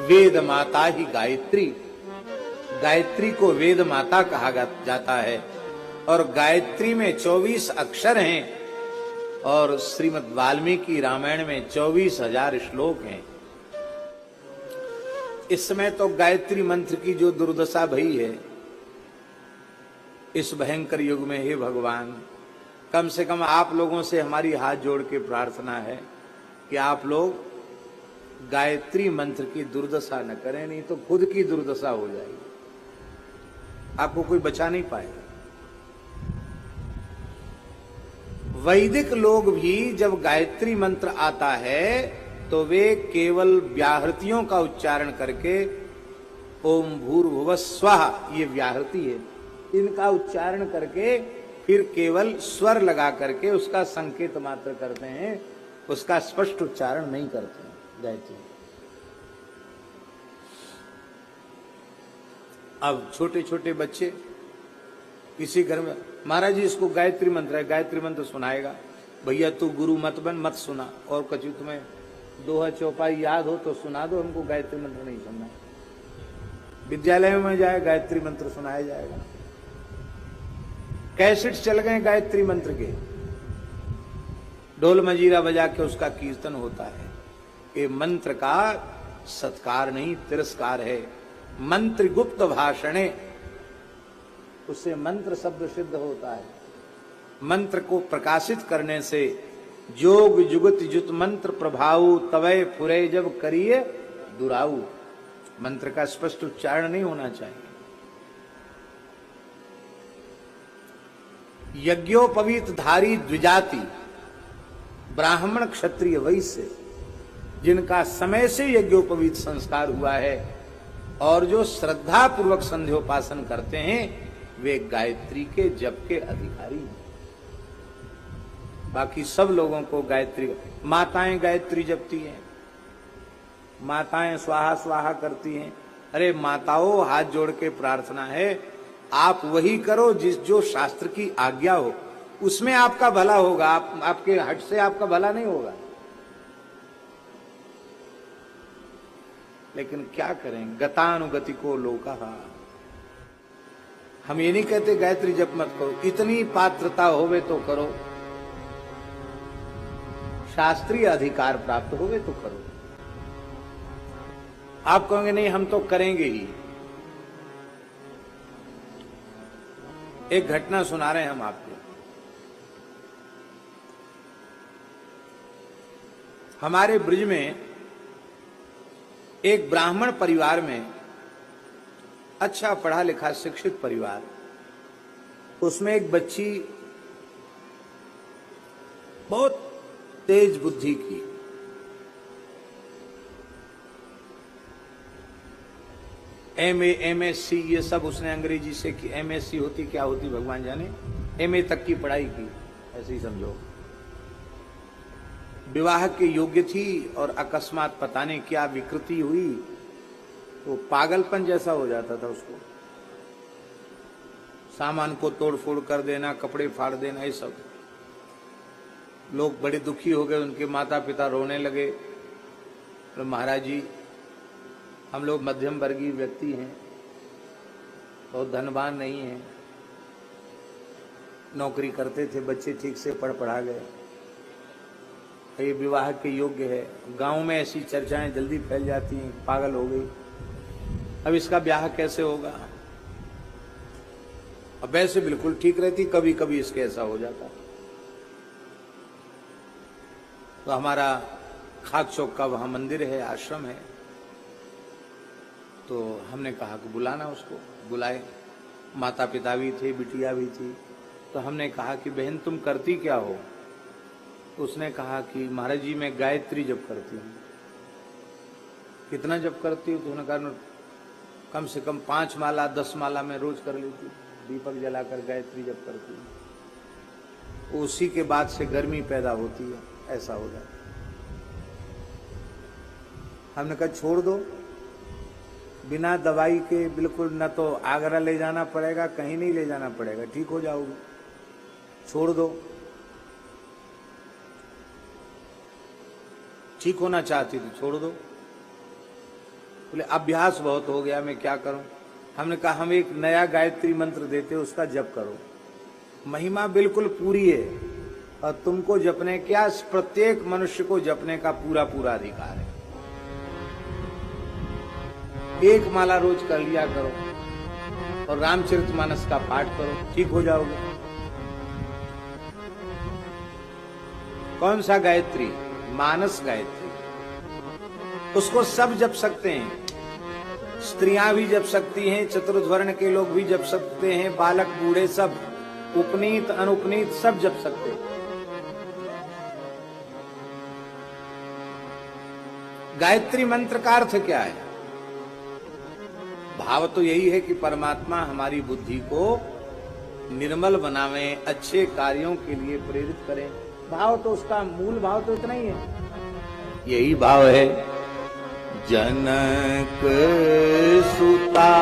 वेद माता ही गायत्री, गायत्री को वेद माता कहा जाता है। और गायत्री में 24 अक्षर हैं और श्रीमद् वाल्मीकि रामायण में 24,000 श्लोक हैं। इस समय तो गायत्री मंत्र की जो दुर्दशा भई है इस भयंकर युग में, हे भगवान, कम से कम आप लोगों से हमारी हाथ जोड़ के प्रार्थना है कि आप लोग गायत्री मंत्र की दुर्दशा न करें, नहीं तो खुद की दुर्दशा हो जाएगी, आपको कोई बचा नहीं पाएगा। वैदिक लोग भी जब गायत्री मंत्र आता है तो वे केवल व्याहृतियों का उच्चारण करके ओम भूर्भुवः स्वः, ये व्याहृति है, इनका उच्चारण करके फिर केवल स्वर लगा करके उसका संकेत मात्र करते हैं, उसका स्पष्ट उच्चारण नहीं करते हैं गायत्री। अब छोटे छोटे बच्चे किसी घर में, महाराज जी इसको गायत्री मंत्र है, गायत्री मंत्र सुनाएगा, भैया तू गुरु मत बन, मत सुना, और कछु तुम्हें दोहा चौपाई याद हो तो सुना दो, हमको गायत्री मंत्र नहीं सुनना। विद्यालय में जाए गायत्री मंत्र सुनाया जाएगा, कैसेट चल गए गायत्री मंत्र के, ढोल मजीरा बजा के उसका कीर्तन होता है। ये मंत्र का सत्कार नहीं तिरस्कार है। मंत्र गुप्त भाषणे, उससे मंत्र शब्द सिद्ध होता है। मंत्र को प्रकाशित करने से जोग जुगत जुत मंत्र प्रभाऊ तवय फुरे जब करिए दुराऊ, मंत्र का स्पष्ट उच्चारण नहीं होना चाहिए। यज्ञोपवीत धारी द्विजाति, ब्राह्मण क्षत्रिय वैश्य, जिनका समय से यज्ञोपवीत संस्कार हुआ है और जो श्रद्धा पूर्वक संध्योपासन करते हैं, वे गायत्री के जप के अधिकारी हैं। बाकी सब लोगों को गायत्री, माताएं गायत्री जपती हैं, माताएं स्वाहा स्वाहा करती हैं। अरे माताओं, हाथ जोड़ के प्रार्थना है, आप वही करो जो शास्त्र की आज्ञा हो, उसमें आपका भला होगा, आपके हट से आपका भला नहीं होगा। लेकिन क्या करें, गतानुगति को लोकहा। हम ये नहीं कहते गायत्री जप मत करो, इतनी पात्रता होवे तो करो, शास्त्रीय अधिकार प्राप्त होवे तो करो। आप कहोगे नहीं हम तो करेंगे ही। एक घटना सुना रहे हैं हम आपको। हमारे ब्रिज में एक ब्राह्मण परिवार में, अच्छा पढ़ा लिखा शिक्षित परिवार, उसमें एक बच्ची बहुत तेज बुद्धि की, एमए एमएससी ये सब उसने अंग्रेजी से की। एमएससी होती क्या होती भगवान जाने, एमए तक की पढ़ाई की, ऐसे ही समझो। विवाह के योग्य थी और अकस्मात पता नहीं क्या विकृति हुई, तो पागलपन जैसा हो जाता था उसको, सामान को तोड़ फोड़ कर देना, कपड़े फाड़ देना, ये सब। लोग बड़े दुखी हो गए, उनके माता पिता रोने लगे। तो महाराज जी हम लोग मध्यम वर्गीय व्यक्ति हैं, बहुत धनवान नहीं हैं, नौकरी करते थे, बच्चे ठीक से पढ़ पढ़ा गए, ये विवाह के योग्य है। गांव में ऐसी चर्चाएं जल्दी फैल जाती हैं, पागल हो गई, अब इसका ब्याह कैसे होगा। अब वैसे बिल्कुल ठीक रहती, कभी कभी इसके ऐसा हो जाता। तो हमारा खाक चौक का वहां मंदिर है, आश्रम है, तो हमने कहा कि बुलाना उसको। बुलाए, माता पिता भी थे, बिटिया भी थी। तो हमने कहा कि बहन तुम करती क्या हो। उसने कहा कि महाराज जी मैं गायत्री जप करती हूँ। कितना जप करती हूँ? तो उन्होंने कहा कम से कम 5 माला 10 माला मैं रोज कर लेती हूँ, दीपक जलाकर गायत्री जप करती हूँ। उसी के बाद से गर्मी पैदा होती है, ऐसा हो जाता। हमने कहा छोड़ दो, बिना दवाई के बिल्कुल, न तो आगरा ले जाना पड़ेगा, कहीं नहीं ले जाना पड़ेगा, ठीक हो जाओगे, छोड़ दो। ठीक होना चाहती थी, छोड़ दो। बोले अभ्यास बहुत हो गया, मैं क्या करूं। हमने कहा हम एक नया गायत्री मंत्र देते, उसका जप करो, महिमा बिल्कुल पूरी है और तुमको जपने क्या, प्रत्येक मनुष्य को जपने का पूरा पूरा अधिकार है। एक माला रोज कर लिया करो और रामचरितमानस का पाठ करो, ठीक हो जाओगे। कौन सा गायत्री? मानस गायत्री। उसको सब जप सकते हैं, स्त्रियां भी जप सकती हैं, चतुर्वर्ण के लोग भी जप सकते हैं, बालक बूढ़े सब, उपनीत अनुपनीत सब जप सकते हैं। गायत्री मंत्र का अर्थ क्या है? भाव तो यही है कि परमात्मा हमारी बुद्धि को निर्मल बनावे, अच्छे कार्यों के लिए प्रेरित करें। भाव तो उसका मूल भाव तो इतना ही है, यही भाव है। जनक सुता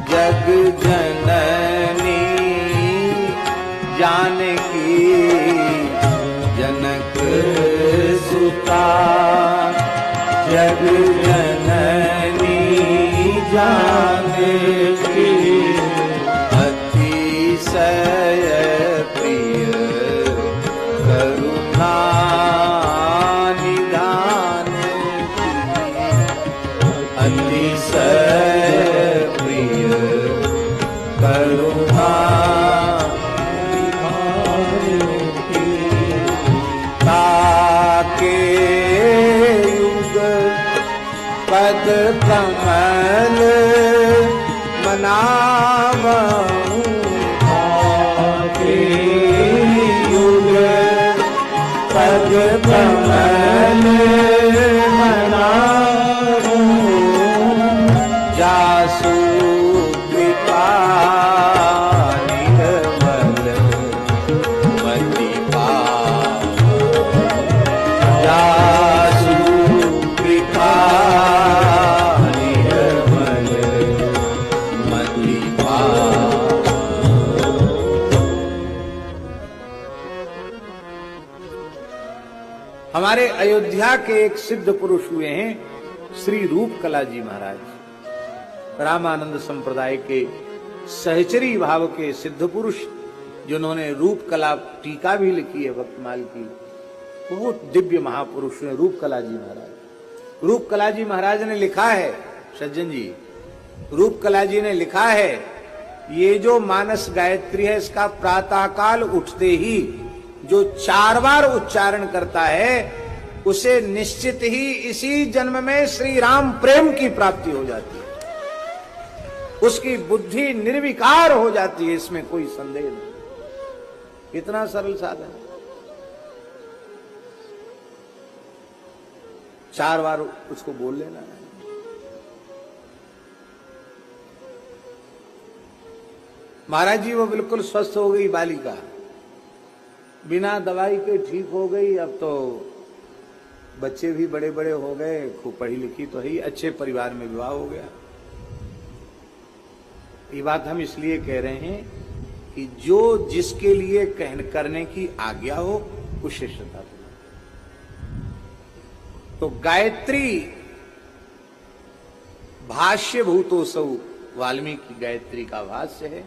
जग जननी जानकी, जनक सुता जग जननी जानकी, अतिशय प्रिय करुणा निधान की, अतिशय प्रिय करुणा निधान की, ताके युग पद कमल मनावऊं, ताके युग पद कमल मनावऊं, जासु कृपा निर्मल मति पावो, जासु कृपा निर्मल मति पावो। हमारे अयोध्या के एक सिद्ध पुरुष हुए हैं श्री रूपकला जी महाराज, रामानंद संप्रदाय के सहचरी भाव के सिद्ध पुरुष, जिन्होंने रूपकला टीका भी लिखी है भक्तमाल की। बहुत दिव्य महापुरुष हैं रूपकला जी महाराज। रूपकला जी महाराज ने लिखा है, सज्जन जी, रूपकला जी ने लिखा है, ये जो मानस गायत्री है इसका प्रातःकाल उठते ही जो 4 बार उच्चारण करता है उसे निश्चित ही इसी जन्म में श्री राम प्रेम की प्राप्ति हो जाती है, उसकी बुद्धि निर्विकार हो जाती है, इसमें कोई संदेह नहीं। इतना सरल साधन, 4 बार उसको बोल लेना है। महाराज जी वो बिल्कुल स्वस्थ हो गई बालिका, बिना दवाई के ठीक हो गई। अब तो बच्चे भी बड़े बड़े हो गए, खूब पढ़ी लिखी तो ही, अच्छे परिवार में विवाह हो गया। ये बात हम इसलिए कह रहे हैं कि जो जिसके लिए करने की आज्ञा हो उसे श्रद्धा करो। तो गायत्री भाष्य भूतोसौ, वाल्मीकि गायत्री का भाष्य है।